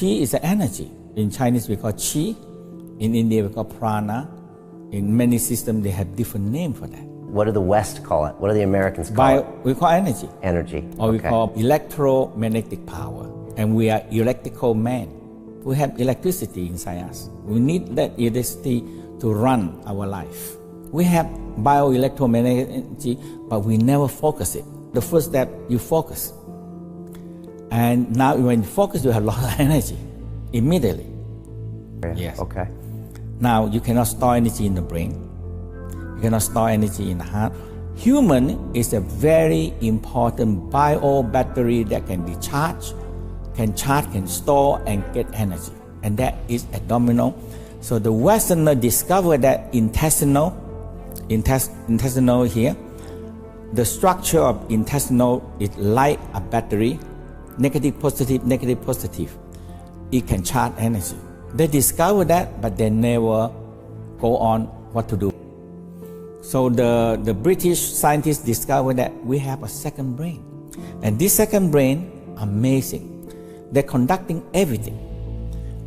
Chee is an energy. In Chinese we call Chee. In India we call prana. In many systems they have different name for that. What do the West call it? What do the Americans call it? We call energy. Energy. Or we call electromagnetic power. And we are electrical man. We have electricity inside us. We need that electricity to run our life. We have bioelectromagnetic energy, but we never focus it. The first step, you focus. And now when you focus, you have a lot of energy immediately. Yeah. Yes. Okay. Now you cannot store energy in the brain. You cannot store energy in the heart. Human is a very important bio battery that can be charged, can store and get energy. And that is abdominal. So the Westerner discovered that intestinal here, the structure of intestinal is like a battery, negative, positive. It can charge energy. They discovered that, but they never go on what to do. So the British scientists discovered that we have a second brain. And this second brain, amazing. They're conducting everything.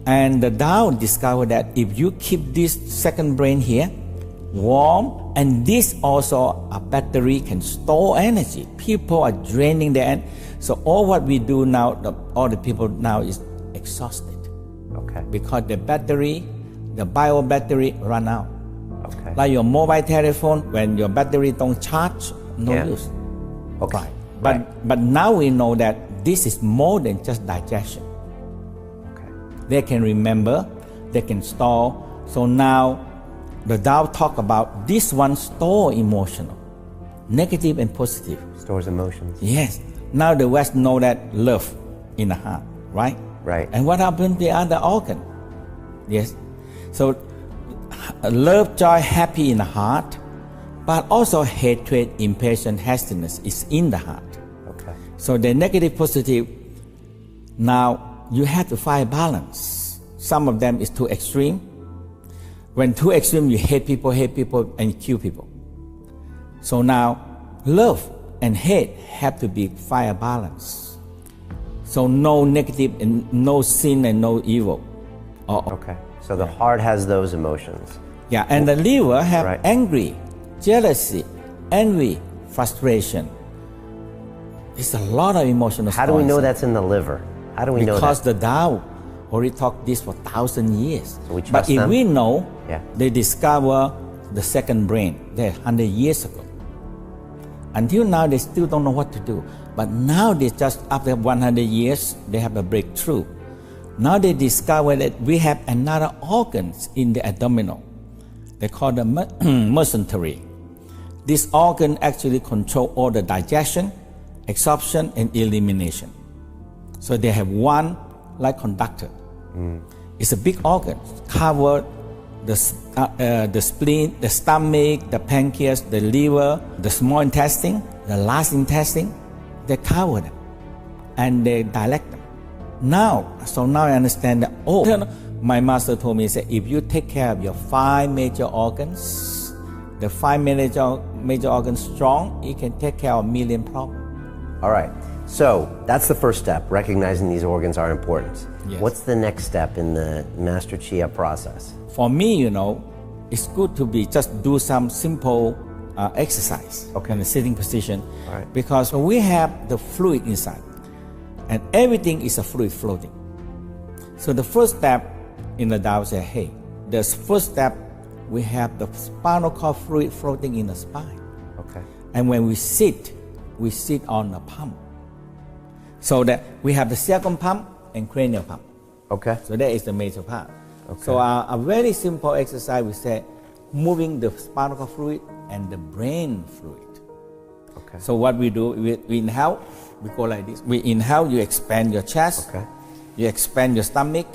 And the Tao discovered that if you keep this second brain here warm, and this also a battery can store energy. People are draining their energy. So all what we do now, all the people now is exhausted. Okay. Because the battery, the bio battery run out. Okay. Like your mobile telephone, when your battery don't charge, no use. Okay. Right. But now we know that this is more than just digestion. Okay. They can remember, they can store. So now the Tao talk about this one store emotional, negative and positive. Stores emotions. Yes. Now the West know that love in the heart, right? Right. And what happened to the other organ? Yes. So love, joy, happy in the heart, but also hatred, impatience, hastiness is in the heart. Okay. So the negative, positive, now you have to find balance. Some of them is too extreme. When too extreme, you hate people, and you kill people. So now love and hate have to be fire balance. So no negative and no sin and no evil. Okay. So the heart has those emotions. Yeah, and the liver have angry, jealousy, envy, frustration. It's a lot of emotional. How do we know that's in the liver? How do we know that? Because the Tao already taught this for 1,000 years. So we trust but if them? we know, they discover the second brain there 100 years ago. Until now, they still don't know what to do. But now they just, after 100 years, they have a breakthrough. Now they discover that we have another organs in the abdominal. They call the mesentery. This organ actually control all the digestion, absorption, and elimination. So they have one like conductor. It's a big organ, cover the spleen, the stomach, the pancreas, the liver, the small intestine, the large intestine. They cover them and they dilate them. Now I understand that, my master told me, said, if you take care of your 5 major organs, the 5 major organs strong, you can take care of 1 million problems. All right. So that's the first step, recognizing these organs are important. Yes. What's the next step in the Master Chia process? For me, it's good to just do some simple exercise in the sitting position, because we have the fluid inside, and everything is a fluid floating. So the first step in the Tao says, hey, the first step, we have the spinal cord fluid floating in the spine. Okay. And when we sit on a pump. So that we have the second pump and cranial pump. Okay. So that is the major part. Okay. So a very simple exercise, we say, moving the spinal cord fluid and the brain fluid. Okay. So what we do, we inhale, we go like this. We inhale, you expand your chest, you expand your stomach,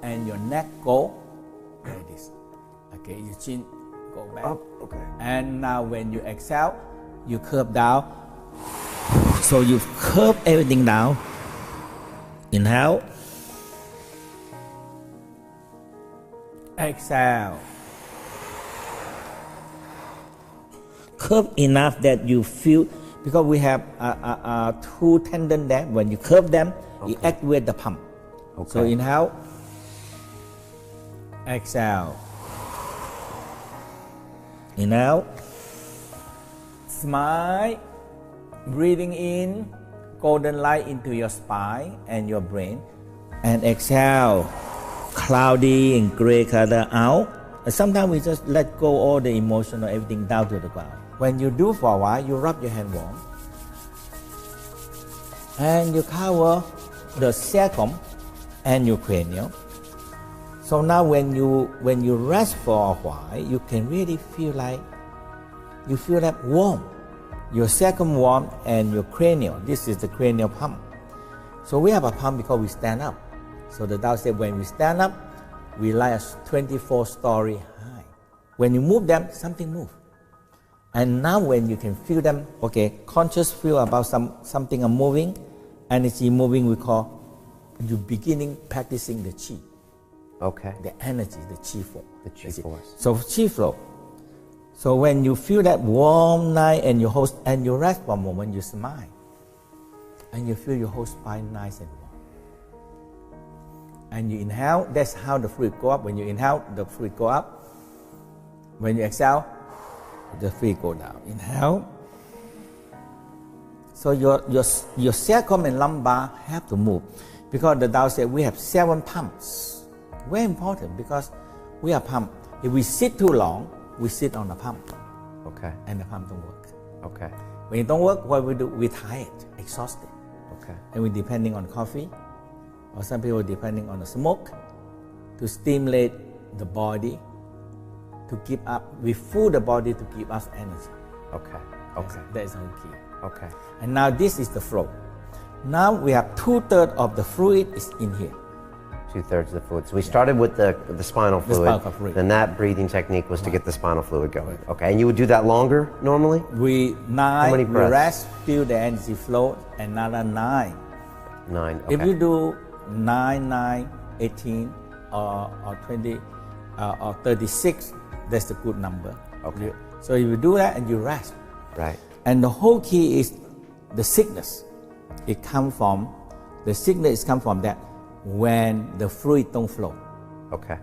and your neck go like this. Okay, your chin go back. Up. Okay. And now when you exhale, you curve down. So you curve everything down. Inhale. Exhale. Curve enough that you feel, because we have 2 tendons there. When you curve them, you activate the pump. Okay. So inhale, exhale. Inhale, smile, breathing in golden light into your spine and your brain, and exhale, cloudy and gray color out. And sometimes we just let go all the emotion or everything down to the ground. When you do for a while, you rub your hand warm, and you cover the sacrum and your cranial. So now when you rest for a while, you can really feel like warm. Your sacrum warm and your cranial. This is the cranial pump. So we have a pump because we stand up. So the Tao said when we stand up, we like a 24-story high. When you move them, something moves. And now when you can feel them, okay, conscious feel about something moving, energy moving, we call you beginning practicing the Chee. Okay. The energy, the Chee flow. The Chee force. So Chee flow. So when you feel that warm night and you rest for a moment, you smile. And you feel your whole spine nice and warm. And you inhale, that's how the fluid go up. When you inhale, the fluid go up. When you exhale, the fluid go down. Inhale. So your sacrum and lumbar have to move. Because the Tao said we have 7 pumps. Very important because we are pumped. If we sit too long, we sit on the pump. Okay. And the pump don't work. Okay. When it don't work, what we do? We're tired, exhausted. Okay. And we're depending on coffee, or some people are depending on the smoke to stimulate the body to keep up. We fool the body to give us energy. Okay. Okay. That is our key. Okay. And now this is the flow. Now we have 2/3 of the fluid is in here. 2/3 of the fluid. So we started with the spinal fluid. The spinal fluid. Then that breathing technique was to get the spinal fluid going. Okay. And you would do that longer normally? We many breaths? rest, feel the energy flow, another 9. 9. Okay. If you do 9, 9, 18, or 20, or 36, that's a good number. Okay. So if you do that and you rest. Right. And the whole key is the sickness. The sickness comes from that when the fluid don't flow. Okay.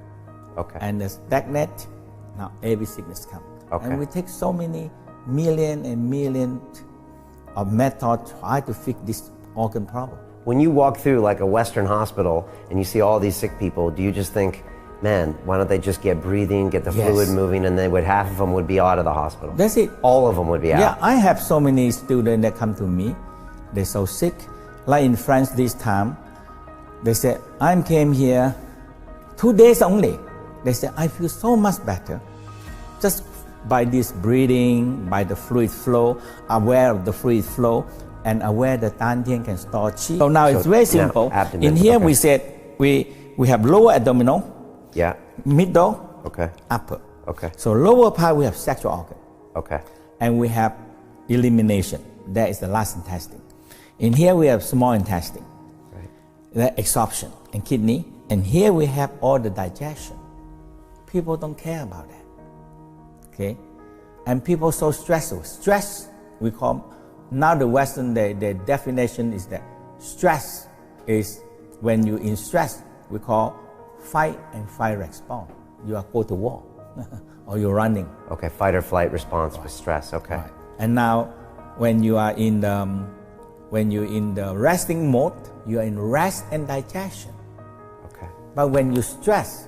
Okay. And the stagnant, now every sickness comes. Okay. And we take so many million and million of methods try to fix this organ problem. When you walk through like a Western hospital and you see all these sick people, do you just think, man, why don't they just get breathing, get the fluid moving, and then half of them would be out of the hospital? That's it. All of them would be out. Yeah, I have so many students that come to me. They're so sick. Like in France this time, they said, I came here 2 days only. They said, I feel so much better. Just by this breathing, by the fluid flow, aware of the fluid flow, and aware that Dantian can store Qi. So now it's very simple. In here we said, we have lower abdominal, middle, upper. Okay. So lower part we have sexual organ. Okay. And we have elimination. That is the last intestine. In here we have small intestine, the absorption and kidney. And here we have all the digestion. People don't care about that. Okay? And people so stressful. Stress, we call, now the Western, the definition is that stress is when you're in stress, we call fight and flight response. You are go to war or you're running. Okay, fight or flight response with stress, okay. Right. And now when you are in the resting mode, you are in rest and digestion. Okay. But when you stress,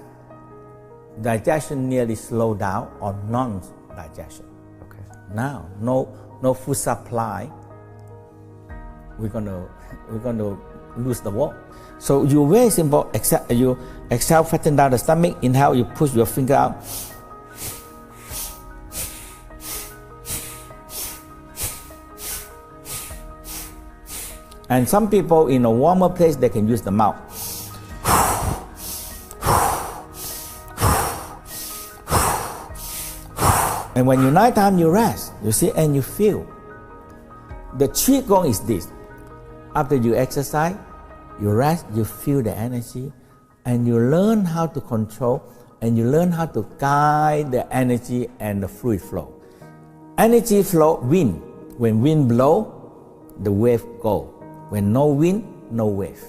digestion nearly slow down or non-digestion. Okay. Now, no food supply. We're gonna lose the war. So you very simple. You exhale, fatten down the stomach. Inhale, you push your finger out. And some people in a warmer place, they can use the mouth. And when you nighttime, you rest, you see, and you feel. The Qigong is this. After you exercise, you rest, you feel the energy, and you learn how to control, and you learn how to guide the energy and the fluid flow. Energy flow, wind. When wind blow, the wave go. When no wind, no wave.